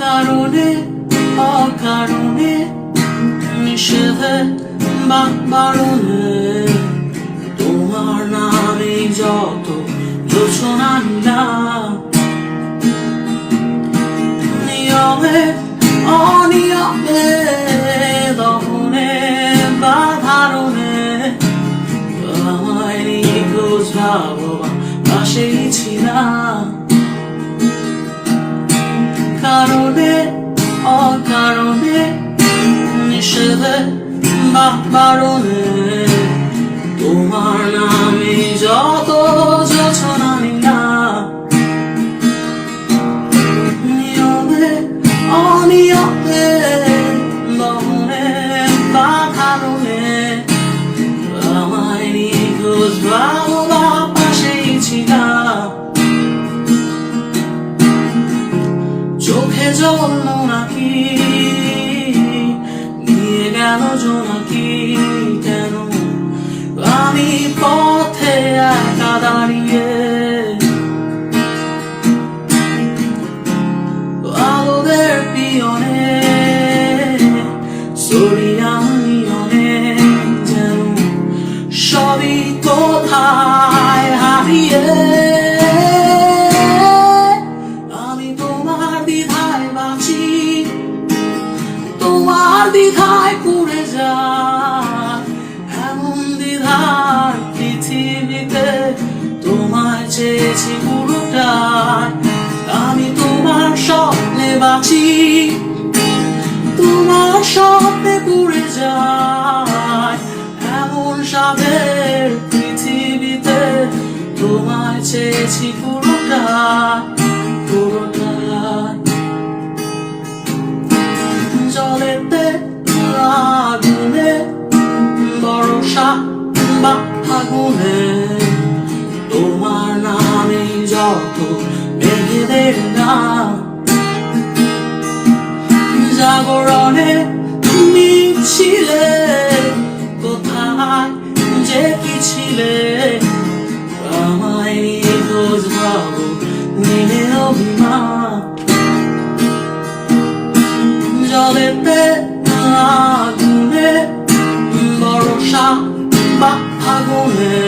কারণে অকারণে নিষেধে বা বারণে তোমার নামে যত যোচনা নিলাম, নিয়মে অনিয়মে দহনে বা ধারণে আমায় নিখোঁজ ভাববা পাশেই ছিলাম। কারণে অকারণে নিষেধে বা বারণে তোমার নামে যত যোচনা নিলাম, নিয়মে অনিয়মে দহনে বা ধারণে আমায় নিখোঁজ ভাববা পাশেই ছিলাম। চোখে জল নাকি নিয়ে গেল জোনাকি, কেন আমি পথে একা দাঁড়িয়ে আলোদের পিয়নে সরিয়া নিয়নে যেন সবই কোথায় হারিয়ে আমি তোমার দ্বিধায় বাঁচি, তোমার দ্বিধায় পুড়ে যায় এমন দ্বিধার পৃথিবীতে তোমায় চেয়েছি পুরোটাই। আমি তোমার স্বপ্নে বাঁচি, তোমার স্বপ্নে পুড়ে যায় এমন সাধের পৃথিবীতে তোমায় চেয়েছি পুরোটাই পুরোটাই। জলেতে আগুনে বর্ষা বা ফাগুনে তোমার নামে যত মেঘেদের নাম, জাগরণে তুমি ছিলে কোথায় যে কি ছিলে আমায় নিখোঁজ ভাবো নিলে অভিমান। জলেতে আগুনে বর্ষা বা ফাগুনে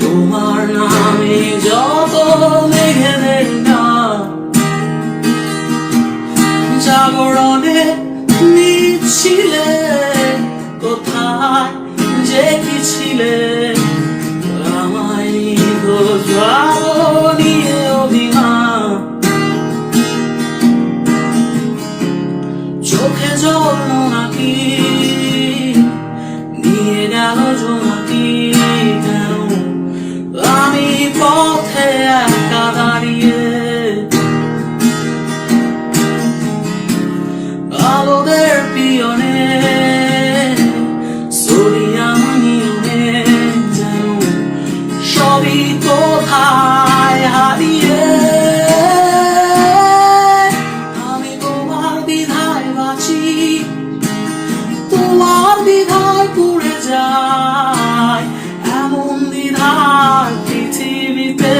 তোমার নামে যত মেঘেদের নাম, জাগরণে তুমি ছিলে কোথায় যে কি ছিলে আমায় নিখোঁজ ভাবো নিয়ে অভিমান। চোখে জল নাকি নিয়ে গেল জোনাকি, কেন আমি পথে একা দাঁড়িয়ে আলোদের পিয়নে সরিয়া নিয়নে যেন সবই কোথায় হারিয়ে আমি তোমার দ্বিধায় বাঁচি, তোমার দ্বিধায় পুড়ে যায় এমন দ্বিধার পৃথিবীতে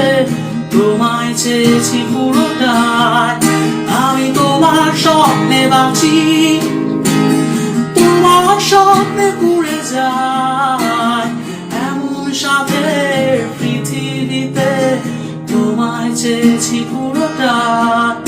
তোমায় চেয়েছি পুরোটাই। আমি তোমার স্বপ্নে বাঁচি, তোমার স্বপ্নে পুড়ে যায় এমন সাথের পৃথিবীতে তোমায় চেয়েছি পুরোটাই।